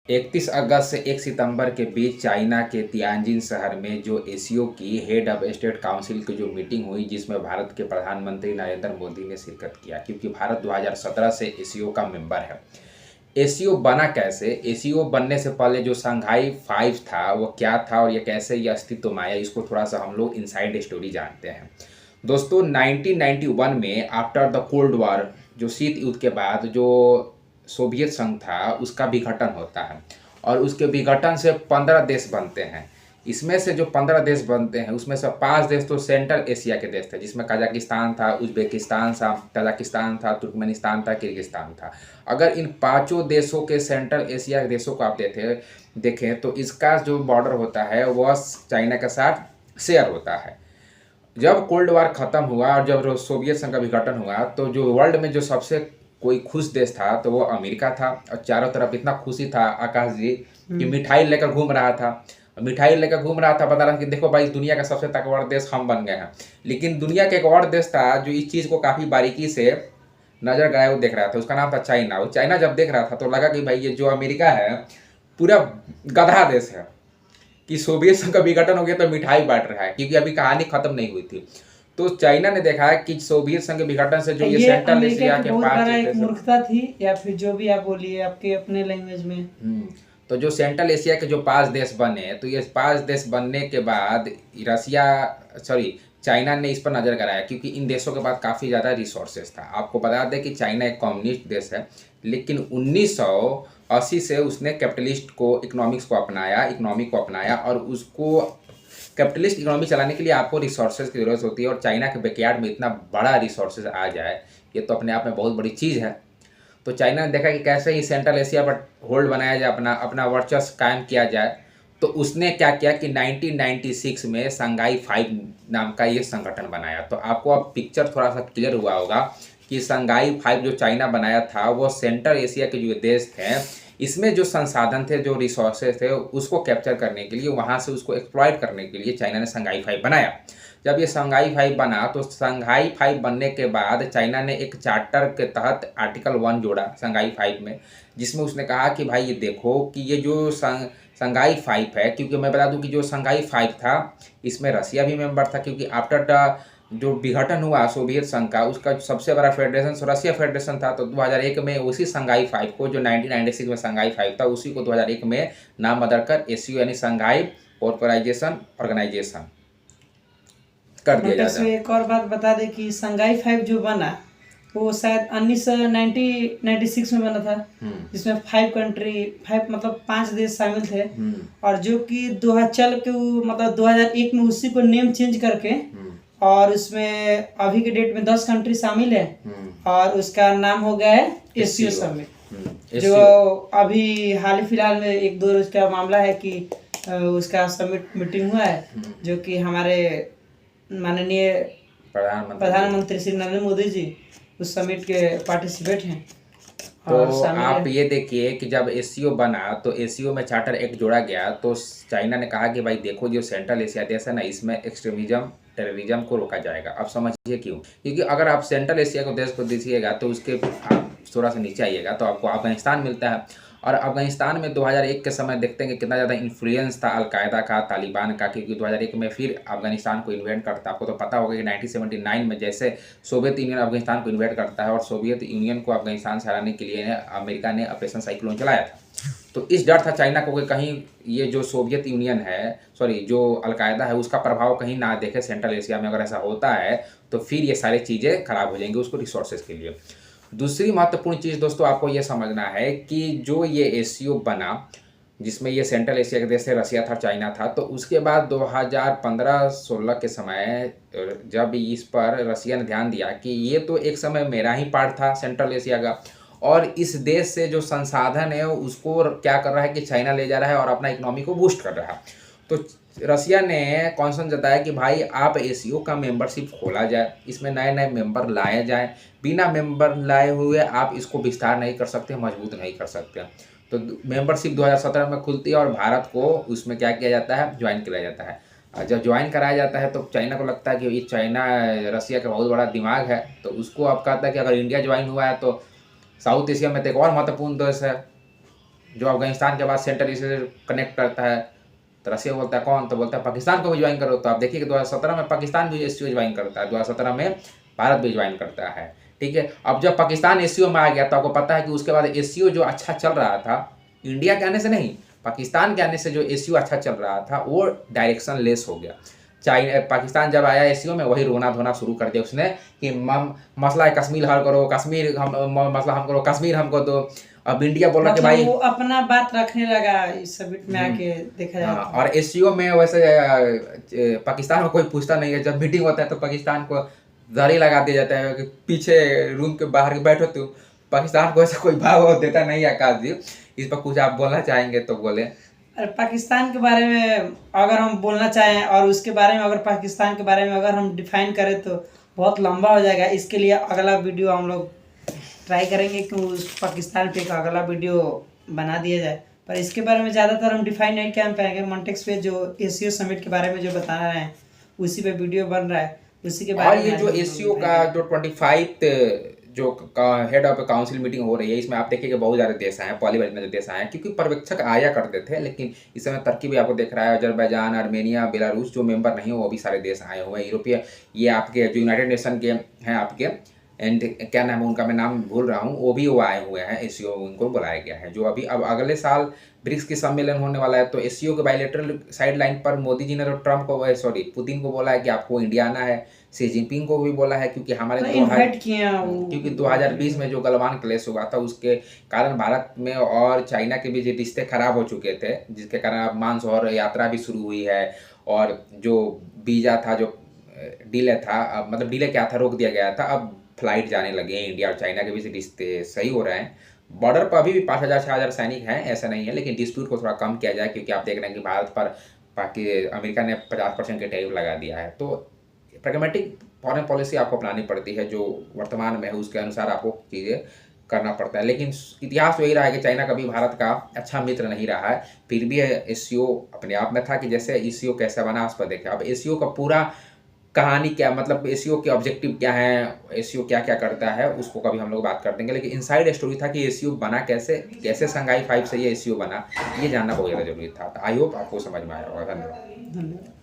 31 अगस्त से 1 सितंबर के बीच चाइना के तियानजिन शहर में जो एशियो की हेड ऑफ स्टेट काउंसिल की जो मीटिंग हुई, जिसमें भारत के प्रधानमंत्री नरेंद्र मोदी ने शिरकत किया, क्योंकि भारत 2017 से एशियो का मेंबर है। एशियो बना कैसे? एशियो बनने से पहले जो शंघाई 5 था वो क्या था और ये कैसे ये अस्तित्व में आया, इसको थोड़ा सा हम लोग इनसाइड स्टोरी जानते हैं। दोस्तों, 1991 में आफ्टर द कोल्ड वॉर, जो शीत युद्ध के बाद जो सोवियत संघ था उसका विघटन होता है और उसके विघटन से 15 देश बनते हैं। इसमें से जो 15 देश बनते हैं उसमें से 5 देश तो सेंट्रल एशिया के देश थे, जिसमें कजाकिस्तान था, उज्बेकिस्तान था, तजाकिस्तान था, तुर्कमेनिस्तान था, किर्गिस्तान था। अगर इन पांचों देशों के सेंट्रल एशिया के देशों को आप देखें तो इसका जो बॉर्डर होता है वह चाइना के साथ शेयर होता है। जब कोल्ड वार ख़त्म हुआ और जब सोवियत संघ का विघटन हुआ तो जो वर्ल्ड में जो सबसे कोई खुश देश था तो वो अमेरिका था, और चारों तरफ इतना खुशी था आकाश जी कि मिठाई लेकर घूम रहा था। बता रहा था कि देखो भाई, दुनिया का सबसे ताकतवर देश हम बन गए हैं। लेकिन दुनिया का एक और देश था जो इस चीज़ को काफ़ी बारीकी से नज़र गए वो देख रहा था, उसका नाम था चाइना। वो चाइना जब देख रहा था तो लगा कि भाई ये जो अमेरिका है पूरा गधा देश है कि सोवियत संघ का विघटन हो गया तो मिठाई बांट रहा है, क्योंकि अभी कहानी खत्म नहीं हुई थी। तो चाइना ने देखा है कि सोवियत संघ के विघटन से जो ये सेंट्रल एशिया के पांच एक मूर्खता थी, या फिर जो भी आप बोलिए आपके अपने लैंग्वेज में। तो जो सेंट्रल एशिया के जो 5 देश बने, तो ये 5 देश बनने के बाद चाइना ने इस पर नज़र कराया, क्योंकि इन देशों के पास काफ़ी ज़्यादा रिसोर्सेज था। आपको बता दें कि चाइना एक कम्युनिस्ट देश है, लेकिन 1980 से उसने इकोनॉमी को अपनाया और उसको कैपिटलिस्ट इकोनॉमी चलाने के लिए आपको रिसोर्सेज की ज़रूरत होती है, और चाइना के बैकयार्ड में इतना बड़ा रिसोर्सेज आ जाए ये तो अपने आप में बहुत बड़ी चीज़ है। तो चाइना ने देखा कि कैसे ही सेंट्रल एशिया पर होल्ड बनाया जाए, अपना वर्चस्व कायम किया जाए। तो उसने क्या किया कि 1996 में शंघाई 5 नाम का ये संगठन बनाया। तो आपको अब पिक्चर थोड़ा सा क्लियर हुआ होगा कि शंघाई 5 जो चाइना बनाया था वो सेंट्रल एशिया के जो देश थे, इसमें जो संसाधन थे, जो रिसोर्सेज थे, उसको कैप्चर करने के लिए, वहाँ से उसको एक्सप्लॉइट करने के लिए चाइना ने शंघाई 5 बनाया। जब ये शंघाई 5 बना तो शंघाई 5 बनने के बाद चाइना ने एक चार्टर के तहत आर्टिकल 1 जोड़ा शंघाई 5 में, जिसमें उसने कहा कि भाई ये देखो कि ये जो शंघाई 5 है, क्योंकि मैं बता दूं कि जो शंघाई 5 था इसमें रसिया भी मेंबर था, क्योंकि आफ्टर जो विघटन हुआ सोवियत संघ का, उसका सबसे बड़ा फेडरेशन रशिया फेडरेशन था। तो 2001 में उसी शंघाई 5 को, जो 1996 में शंघाई 5 था, उसी को 2001 में नाम बदलकर एससीओ यानी शंघाई कोऑपरेशन ऑर्गेनाइजेशन कर दिया जाता है। एक और बात बता दें कि शंघाई 5 जो बना वो शायद 1996 में बना था, जिसमें 5 मतलब 5 देश शामिल थे, और जो कि 2001 में उसी को नेम चेंज करके और उसमें अभी के डेट में 10 कंट्री शामिल है, और उसका नाम हो गया है एशियो समिट। जो अभी हाल ही फिलहाल में 1-2 रोज का मामला है कि उसका समिट मीटिंग हुआ है, जो कि हमारे माननीय प्रधानमंत्री श्री नरेंद्र मोदी जी उस समिट के पार्टिसिपेट हैं। तो आप ये देखिए कि जब एससीओ बना तो एससीओ में चार्टर एक्ट जोड़ा गया, तो चाइना ने कहा कि भाई देखो, जो सेंट्रल एशिया देश है ना, इसमें एक्सट्रीमिज्म टेररिज्म को रोका जाएगा। अब समझिए क्यों, क्योंकि अगर आप सेंट्रल एशिया को देश को देखिएगा तो उसके आप थोड़ा सा नीचे आइएगा तो आपको अफगानिस्तान मिलता है, और अफगानिस्तान में 2001 के समय देखते हैं कि कितना ज़्यादा इन्फ्लुएंस था अलकायदा का, तालिबान का, क्योंकि 2001 में फिर अफगानिस्तान को इन्वेट करता है। आपको तो पता होगा कि 1979 में जैसे सोवियत यूनियन अफगानिस्तान को इन्वेट करता है, और सोवियत यूनियन को अफगानिस्तान से हराने के लिए अमेरिका ने ऑपरेशन साइक्लोन चलाया था। तो इस डर था चाइना को कि कहीं ये जो सोवियत यूनियन है, जो अलकायदा है, उसका प्रभाव कहीं ना देखे सेंट्रल एशिया में। अगर ऐसा होता है तो फिर ये सारी चीज़ें खराब हो जाएंगी उसको रिसोर्सेज के लिए। दूसरी महत्वपूर्ण चीज़ दोस्तों आपको ये समझना है कि जो ये एससीओ बना, जिसमें ये सेंट्रल एशिया के देश से रसिया था, चाइना था, तो उसके बाद 2015-16 के समय जब इस पर रसिया ने ध्यान दिया कि ये तो एक समय मेरा ही पार्ट था सेंट्रल एशिया का, और इस देश से जो संसाधन है उसको क्या कर रहा है कि चाइना ले जा रहा है और अपना इकोनॉमी को बूस्ट कर रहा है। तो रसिया ने कॉन्सर्न जताया कि भाई आप एससीओ का मेंबरशिप खोला जाए, इसमें नए नए मेंबर लाए जाए। बिना मेंबर लाए हुए आप इसको विस्तार नहीं कर सकते, मजबूत नहीं कर सकते। तो मेंबरशिप 2017 में खुलती है और भारत को उसमें क्या किया जाता है, ज्वाइन कराया जाता है। जब ज्वाइन कराया जाता है तो चाइना को लगता है कि ये चाइना रसिया का बहुत बड़ा दिमाग है, तो उसको अब कहता है कि अगर इंडिया ज्वाइन हुआ है तो साउथ एशिया में तो एक और महत्वपूर्ण देश है जो अफगानिस्तान के बाद सेंट्रल एशिया से कनेक्ट करता है। तो रसिया बोलता है कौन, तो बोलता है पाकिस्तान को भी ज्वाइन करो। तो आप देखिए कि 2017 में पाकिस्तान भी एससीओ ज्वाइन करता है, 2017 में भारत भी ज्वाइन करता है। ठीक है, अब जब पाकिस्तान एससीओ में आ गया तो आपको पता है कि उसके बाद एससीओ जो अच्छा चल रहा था, इंडिया के आने से नहीं, पाकिस्तान के आने से जो एससीओ अच्छा चल रहा था वो डायरेक्शन लेस हो गया। पाकिस्तान जब आया एससीओ में, वही रोना धोना शुरू कर दिया उसने कि मसला है कश्मीर हल करो, कश्मीर हम मसला हम करो, कश्मीर हमको दो। अब इंडिया बोल रहा कि भाई वो अपना बात रखने लगा इस समिट में आके देखा जाए। और एससीओ में वैसे पाकिस्तान को कोई पूछता नहीं है। जब मीटिंग होता है तो पाकिस्तान को जारी लगा दिया जाता है कि पीछे रूम के बाहर बैठो तुम। पाकिस्तान को ऐसा कोई भाव देता नहीं है। आकाश जी, इस पर कुछ आप बोलना चाहेंगे तो बोले। पाकिस्तान के बारे में अगर हम बोलना चाहें और उसके बारे में अगर पाकिस्तान के बारे में अगर हम डिफाइन करें तो बहुत लंबा हो जाएगा। इसके लिए अगला वीडियो हम लोग ट्राई करेंगे कि उस पाकिस्तान पे एक अगला वीडियो बना दिया जाए। पर इसके बारे में ज़्यादातर हम डिफाइन नहीं कर पाएंगे। मॉन्टेक्स पे जो एससीओ समिट के बारे में जो बता रहे हैं उसी पे वीडियो बन रहा है, उसी के बारे में। ये जो एससीओ का जो 25 जो हेड ऑफ काउंसिल मीटिंग हो रही है, इसमें आप देखिए कि बहुत ज़्यादा देश आए, पॉलीवैज में जो देश आए हैं, क्योंकि पर्यवेक्षक आया करते थे, लेकिन इस समय टर्की भी आपको दिख रहा है, अजरबैजान, आर्मेनिया, बेलारूस जो मेंबर नहीं हो वो भी सारे देश आए हुए हैं। यूरोपीय ये आपके जो यूनाइटेड नेशन के हैं आपके, एंड क्या नाम है उनका, मैं नाम भूल रहा हूँ, वो आए हुए हैं। एससीओ उनको बुलाया गया है। जो अभी अब अगले साल ब्रिक्स की सम्मेलन होने वाला है, तो एससीओ के बायलैटरल साइड लाइन पर मोदी जी ने तो ट्रम्प को पुतिन को बोला है कि आपको इंडिया आना है। शी जिनपिंग को भी बोला है, क्योंकि हमारे क्योंकि 2020 में जो गलवान क्लैश हुआ था उसके कारण भारत में और चाइना के बीच रिश्ते खराब हो चुके थे, जिसके कारण अब मानसरोवर यात्रा भी शुरू हुई है। और जो वीज़ा था, जो डिले था, मतलब डिले क्या था, रोक दिया गया था, अब फ्लाइट जाने लगे हैं। इंडिया और चाइना के बीच रिश्ते सही हो रहे हैं। बॉर्डर पर अभी भी 5000-6000 सैनिक हैं, ऐसा नहीं है, लेकिन डिस्प्यूट को थोड़ा कम किया जाए, क्योंकि आप देख रहे हैं कि भारत पर अमेरिका ने 50% के टैरिफ लगा दिया है। तो प्रैग्मेटिक फॉरेन पॉलिसी आपको अपनानी पड़ती है, जो वर्तमान में है उसके अनुसार आपको चीज़ें करना पड़ता है। लेकिन इतिहास वही रहा है कि चाइना कभी भारत का अच्छा मित्र नहीं रहा है। फिर भी एससीओ अपने आप में था कि जैसे एससीओ कैसे बना उस पर देखें। अब एससीओ का पूरा कहानी क्या, मतलब एससीओ के ऑब्जेक्टिव क्या है, एससीओ क्या क्या करता है, उसको कभी हम लोग बात कर देंगे। लेकिन इनसाइड स्टोरी था कि एससीओ बना कैसे शंघाई 5 से ये एससीओ बना, ये जानना बहुत ज़्यादा जरूरी था। आई होप आपको समझ में आया होगा। धन्यवाद।